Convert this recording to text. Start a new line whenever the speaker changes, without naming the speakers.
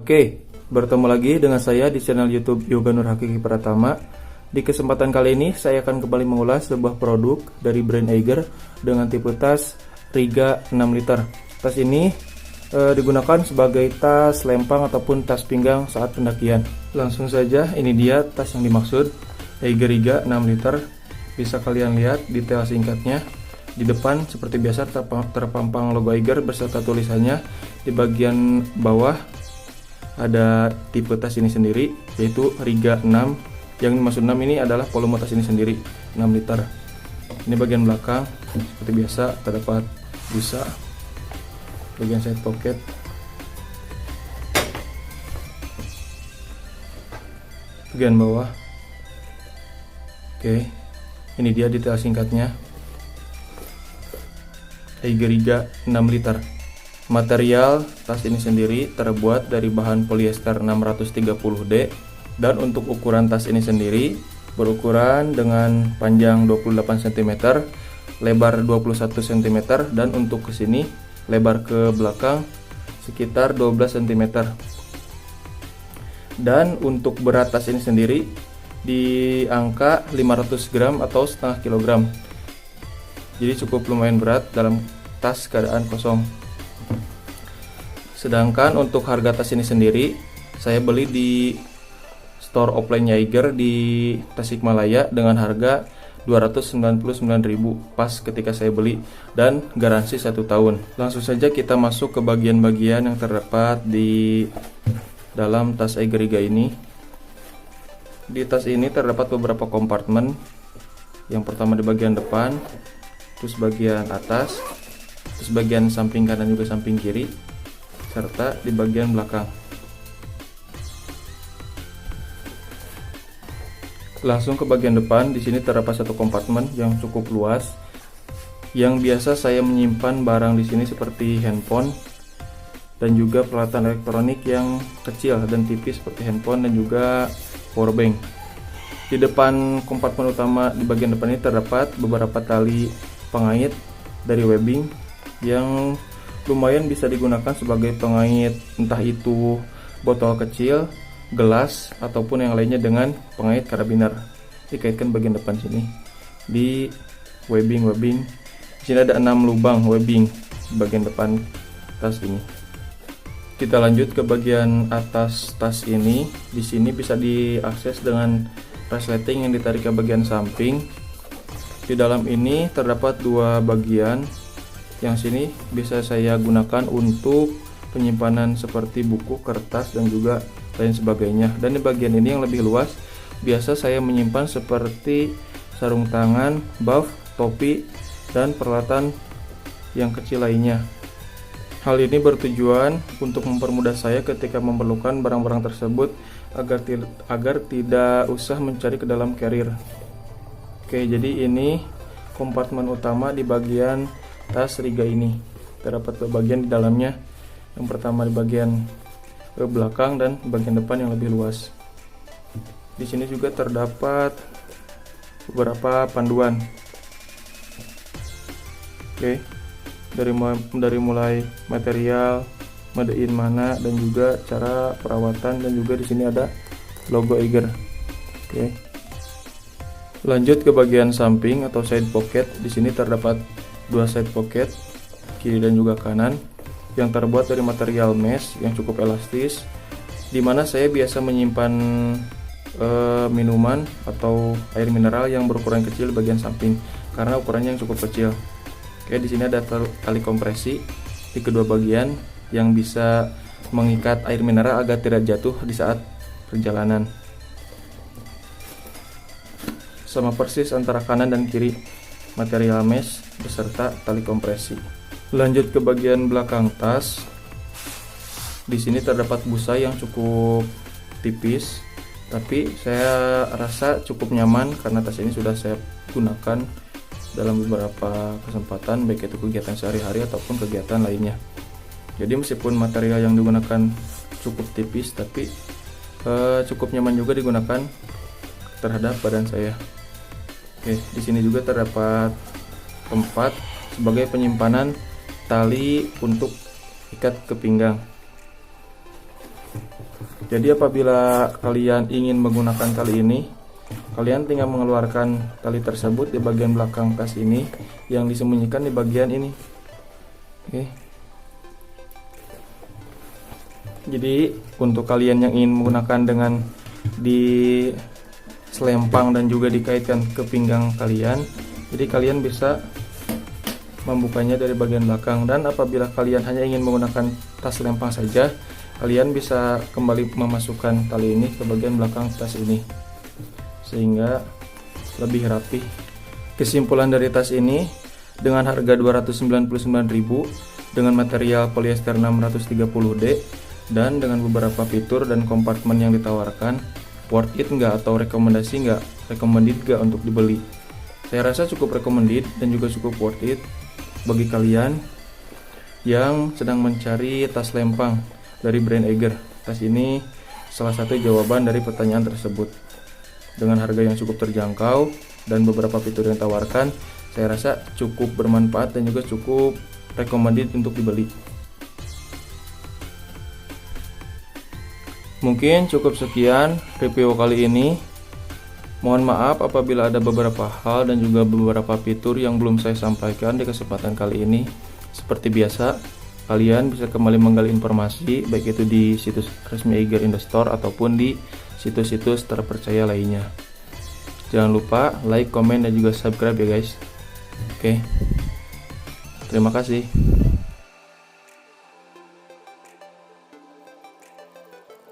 Oke, bertemu lagi dengan saya di channel YouTube Yoga Nur Hakiki Pratama. Di kesempatan kali ini saya akan kembali mengulas sebuah produk dari brand Eiger dengan tipe tas Riga 6 liter. Tas ini digunakan sebagai tas lempang ataupun tas pinggang saat pendakian. Langsung saja, ini dia tas yang dimaksud, Eiger Riga 6 liter. Bisa kalian lihat detail singkatnya. Di depan seperti biasa terpampang logo Eiger beserta tulisannya. Di bagian bawah ada tipe tas ini sendiri, yaitu Riga 6. Yang dimaksud 6 ini adalah volume tas ini sendiri, 6 liter. Ini bagian belakang seperti biasa terdapat busa, bagian side pocket, bagian bawah. Oke, ini dia detail singkatnya, Eiger Riga 6 liter. Material tas ini sendiri terbuat dari bahan polyester 630D, dan untuk ukuran tas ini sendiri berukuran dengan panjang 28 cm, lebar 21 cm, dan untuk kesini lebar ke belakang sekitar 12 cm. Dan untuk berat tas ini sendiri di angka 500 gram atau setengah kilogram. Jadi cukup lumayan berat dalam tas keadaan kosong. Sedangkan untuk harga tas ini sendiri saya beli di store offline Eiger di Tasikmalaya dengan harga 299.000 pas ketika saya beli, dan garansi 1 tahun. Langsung saja kita masuk ke bagian-bagian yang terdapat di dalam tas Eiger Riga ini. Di tas ini terdapat beberapa kompartemen. Yang pertama di bagian depan, terus bagian atas, terus bagian samping kanan juga samping kiri, serta di bagian belakang. Langsung ke bagian depan, di sini terdapat satu kompartemen yang cukup luas. Yang biasa saya menyimpan barang di sini seperti handphone dan juga peralatan elektronik yang kecil dan tipis seperti handphone dan juga powerbank. Di depan kompartemen utama di bagian depan ini terdapat beberapa tali pengait dari webbing yang lumayan bisa digunakan sebagai pengait, entah itu botol kecil, gelas, ataupun yang lainnya dengan pengait karabiner. Dikaitkan bagian depan sini di webbing. Di sini ada 6 lubang webbing di bagian depan tas ini. Kita lanjut ke bagian atas tas ini. Di sini bisa diakses dengan resleting yang ditarik ke bagian samping. Di dalam ini terdapat 2 bagian. Yang sini bisa saya gunakan untuk penyimpanan seperti buku, kertas, dan juga lain sebagainya. Dan di bagian ini yang lebih luas, biasa saya menyimpan seperti sarung tangan, buff, topi, dan peralatan yang kecil lainnya. Hal ini bertujuan untuk mempermudah saya ketika memerlukan barang-barang tersebut agar tidak usah mencari ke dalam carrier. Oke, jadi ini kompartemen utama di bagian tas Riga ini. Terdapat bagian di dalamnya. Yang pertama di bagian belakang dan bagian depan yang lebih luas. Di sini juga terdapat beberapa panduan. Oke, dari mulai material, made in mana, dan juga cara perawatan, dan juga di sini ada logo Eiger. Oke. Lanjut ke bagian samping atau side pocket. Di sini terdapat 2 side pocket, kiri dan juga kanan, yang terbuat dari material mesh yang cukup elastis, dimana saya biasa menyimpan minuman atau air mineral yang berukuran kecil bagian samping karena ukurannya yang cukup kecil. Oke, di sini ada tali kompresi di kedua bagian yang bisa mengikat air mineral agar tidak jatuh di saat perjalanan. Sama persis antara kanan dan kiri, material mesh beserta tali kompresi. Lanjut ke bagian belakang tas. Di sini terdapat busa yang cukup tipis, tapi saya rasa cukup nyaman karena tas ini sudah saya gunakan dalam beberapa kesempatan, baik itu kegiatan sehari-hari ataupun kegiatan lainnya. Jadi meskipun material yang digunakan cukup tipis, tapi cukup nyaman juga digunakan terhadap badan saya. Oke, di sini juga terdapat tempat sebagai penyimpanan tali untuk ikat ke pinggang. Jadi apabila kalian ingin menggunakan tali ini, kalian tinggal mengeluarkan tali tersebut di bagian belakang tas ini yang disembunyikan di bagian ini. Oke. Jadi untuk kalian yang ingin menggunakan dengan di selempang dan juga dikaitkan ke pinggang kalian, jadi kalian bisa membukanya dari bagian belakang. Dan apabila kalian hanya ingin menggunakan tas selempang saja, kalian bisa kembali memasukkan tali ini ke bagian belakang tas ini sehingga lebih rapi. Kesimpulan dari tas ini, dengan harga 299.000 dengan material polyester 630D dan dengan beberapa fitur dan kompartemen yang ditawarkan, worth it nggak atau rekomendasi nggak, recommended nggak untuk dibeli? Saya rasa cukup recommended dan juga cukup worth it bagi kalian yang sedang mencari tas lempang dari brand Eiger. Tas ini salah satu jawaban dari pertanyaan tersebut. Dengan harga yang cukup terjangkau dan beberapa fitur yang ditawarkan, saya rasa cukup bermanfaat dan juga cukup recommended untuk dibeli. Mungkin cukup sekian review kali ini. Mohon maaf apabila ada beberapa hal dan juga beberapa fitur yang belum saya sampaikan di kesempatan kali ini. Seperti biasa, kalian bisa kembali menggali informasi baik itu di situs resmi Eiger in the Store ataupun di situs-situs terpercaya lainnya. Jangan lupa like, komen, dan juga subscribe ya guys. Oke. Terima kasih.